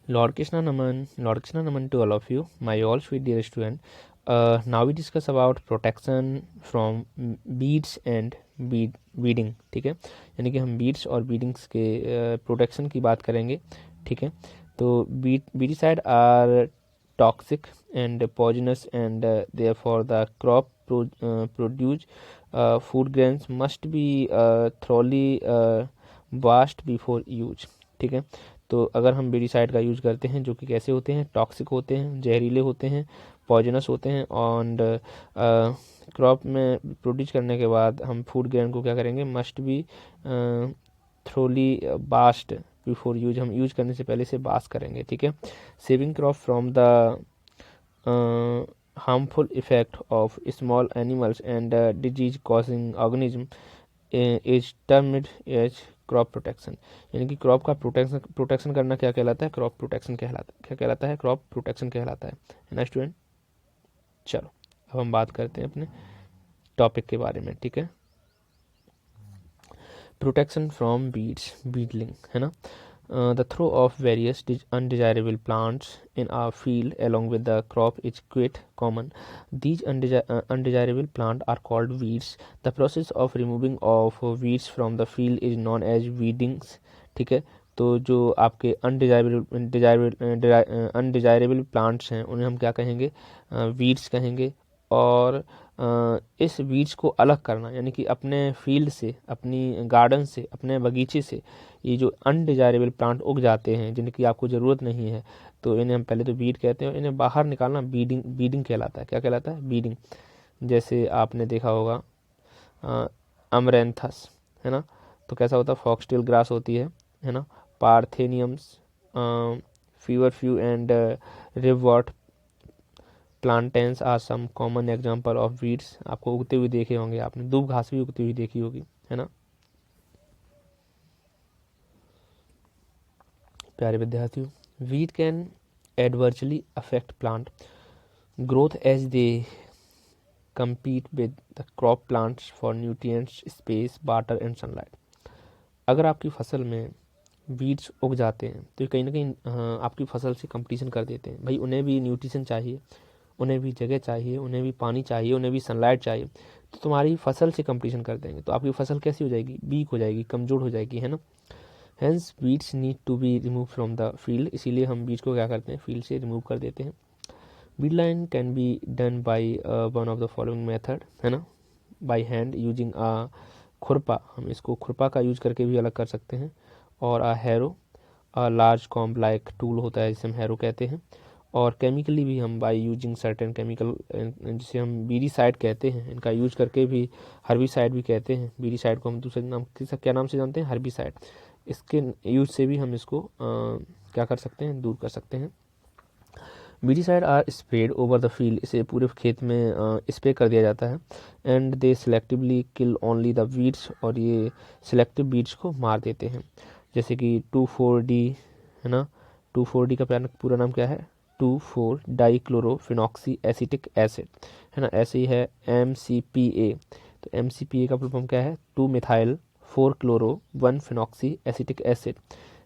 Lord Krishna Naman to all of you, my all sweet dear student. Now we discuss about protection from beads and beading. ठीक है, यानी कि हम beads और beadings के protection की बात करेंगे. ठीक है, तो beadicide are toxic and poisonous, and therefore the crop produce food grains must be thoroughly washed before use. ठीक है, तो अगर हम बीडीसाइड का यूज़ करते हैं, जो कि कैसे होते हैं, टॉक्सिक होते हैं, जहरीले होते हैं, पॉइजनस होते हैं, और क्रॉप में प्रोड्यूस करने के बाद हम फूड ग्रेन को क्या करेंगे, must be thoroughly bast before use, हम यूज करने से पहले से बास्ट करेंगे. ठीक है, saving crop from the harmful effect of small animals and disease causing organism is termed as crop protection. यानी कि क्रॉप का प्रोटेक्शन करना क्या कहलाता है, क्रॉप प्रोटेक्शन कहलाता है, क्रॉप प्रोटेक्शन कहलाता है ना स्टूडेंट. चलो अब हम बात करते हैं अपने टॉपिक के बारे में. ठीक है, प्रोटेक्शन फ्रॉम बीडलिंग है ना. The throw of various undesirable plants in our field along with the crop is quite common. These undesirable plants are called weeds. The process of removing of weeds from the field is known as weedings. ठीक है, तो जो आपके undesirable plants हैं उन्हें हम क्या कहेंगे, वीड्स कहेंगे. और इस वीड्स को अलग करना, यानी कि अपने फील्ड से, अपनी गार्डन से, अपने बगीचे से ये जो अनडिजायरेबल प्लांट उग जाते हैं जिनकी आपको ज़रूरत नहीं है, तो इन्हें हम पहले तो बीड कहते हैं, और इन्हें बाहर निकालना बीडिंग कहलाता है. क्या कहलाता है, बीडिंग. जैसे आपने देखा होगा अमरेंथस है ना, तो कैसा होता है, फॉक्सटेल ग्रास होती है ना, partheniums, feverfew and ribwort plantains are some common example of weeds. आपको उगते हुए देखे होंगे, आपने दूब घास भी उगती हुई देखी होगी, है ना. प्यारे विद्यार्थियों, weed can adversely affect plant growth as they compete with the crop plants for nutrients, space, water and sunlight. अगर आपकी फसल में वीड्स उग जाते हैं तो कहीं ना कहीं आपकी फसल से कंपटीशन कर देते हैं. भाई उन्हें भी न्यूट्रिशन चाहिए, उन्हें भी जगह चाहिए, उन्हें भी पानी चाहिए, उन्हें भी सनलाइट चाहिए, तो तुम्हारी फसल से कंपटीशन कर देंगे, तो आपकी फसल कैसी हो जाएगी, वीक हो जाएगी, कमज़ोर हो जाएगी, है ना. Hence weeds need to be remove from the field. इसीलिए हम बीज को क्या करते हैं, फील्ड से रिमूव कर देते हैं. Weed line can be done by one of the following method, है ना. by hand using a खुरपा, हम इसको खुरपा का यूज करके भी अलग कर सकते हैं, और a harrow, a large comb like tool होता है जिसे हम हैरो कहते हैं. और केमिकली भी हम बाय यूजिंग सर्टेन केमिकल, जिसे हम बीडीसाइड कहते हैं, इनका यूज करके भी, हर्बिसाइड भी कहते हैं, बीडीसाइड को हम दूसरे नाम क्या नाम से जानते हैं, हर्बिसाइड. इसके यूज से भी हम इसको क्या कर सकते हैं, दूर कर सकते हैं. Weedicide are spread over the field, इसे पूरे खेत में स्प्रे कर दिया जाता है. And they selectively kill only the weeds, और ये सिलेक्टिव वीड्स को मार देते हैं. जैसे कि 2,4-D है ना, 2,4-D का पूरा नाम क्या है, 2,4-डाइक्लोरोफिनॉक्सी एसिटिक एसिड है ना. ऐसे ही है MCPA, तो MCPA का फुल फॉर्म क्या है, 2-मिथाइल-4-क्लोरो-1-फिनॉक्सी एसिटिक एसिड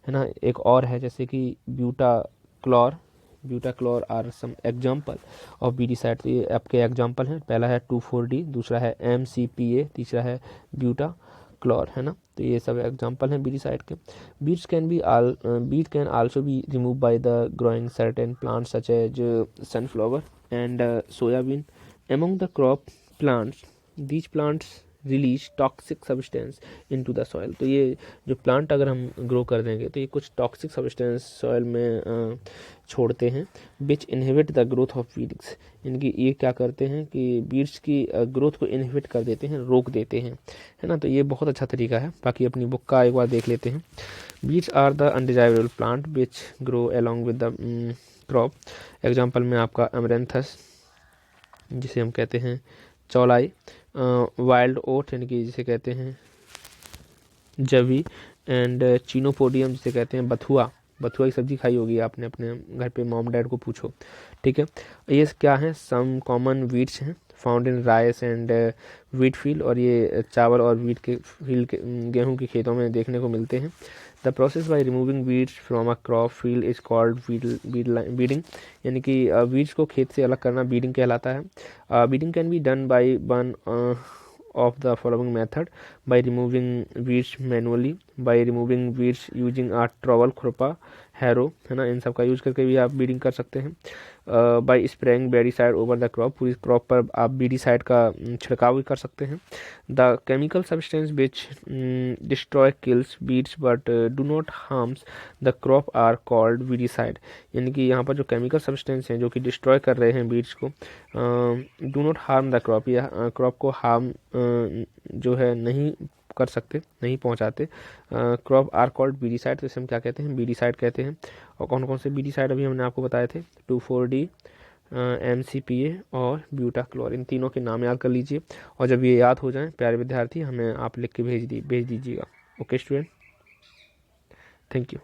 है ना. एक और है जैसे कि butachlor are some example of weedicide. तो ये आपके एग्जाम्पल हैं, पहला है 2,4-D, दूसरा है MCPA, तीसरा है ब्यूटाक्लोर है ना. तो ये सब एग्जाम्पल हैं बीडीसाइड के. Weeds can also be remove by the growing certain plants such as sunflower and soybean. Among the crop plants, these plants release toxic substance into the soil. तो ये जो प्लांट अगर हम ग्रो कर देंगे तो ये कुछ टॉक्सिक सब्सटेंस सॉइल में छोड़ते हैं, which inhibit the growth of weeds. इनकी ये क्या करते हैं कि बीड्स की ग्रोथ को इनहिबिट कर देते हैं, रोक देते हैं, है ना. तो ये बहुत अच्छा तरीका है. बाकी अपनी बुक का एक बार देख लेते हैं. Weeds are the undesirable plant which grow along with the crop. Example में आपका अमरेंथस, जिसे हम कहते हैं चौलाई, वाइल्ड ओट यानी कि जिसे कहते हैं जवी, एंड चीनोपोडियम जिसे कहते हैं बथुआ की सब्जी खाई होगी आपने, अपने घर पे मॉम डैड को पूछो. ठीक है, ये क्या है, सम कॉमन वीड्स हैं found in rice and wheat field, और ये चावल और वीट के फील्ड के, गेहूं के खेतों में देखने को मिलते हैं. The process by removing weeds from a crop field is called weeding, यानी कि वीड्स को खेत से अलग करना बीडिंग कहलाता है। Weeding can be done by one of the following method: by removing weeds manually, by removing weeds using a trowel, खुरपा, हैरो, है ना, इन सब का यूज करके भी आप बीडिंग कर सकते हैं। By spraying weedicide over the crop, पूरी क्रॉप पर आप बीडीसाइड का छिड़काव भी कर सकते हैं। The chemical substance which destroy kills weeds but do not harms the crop are called weedicide, यानी कि यहाँ पर जो केमिकल सब्सटेंस हैं जो कि डिस्ट्रॉय कर रहे हैं बीड्स को, do not harm the crop, या क्रॉप को हार्म जो है नहीं कर सकते, नहीं पहुंचाते, क्रॉप आर कॉल्ड बीडीसाइड, तो इसे हम क्या कहते हैं, बीडीसाइड कहते हैं। और कौन कौन से बीडीसाइड अभी हमने आपको बताए थे, 2,4-D, MCPA और ब्यूटाक्लोर, इन तीनों के नाम याद कर लीजिए। और जब ये याद हो जाएं प्यारे विद्यार्थी, हमें आप लिख के भेज दीजिएगा। Okay student, thank you.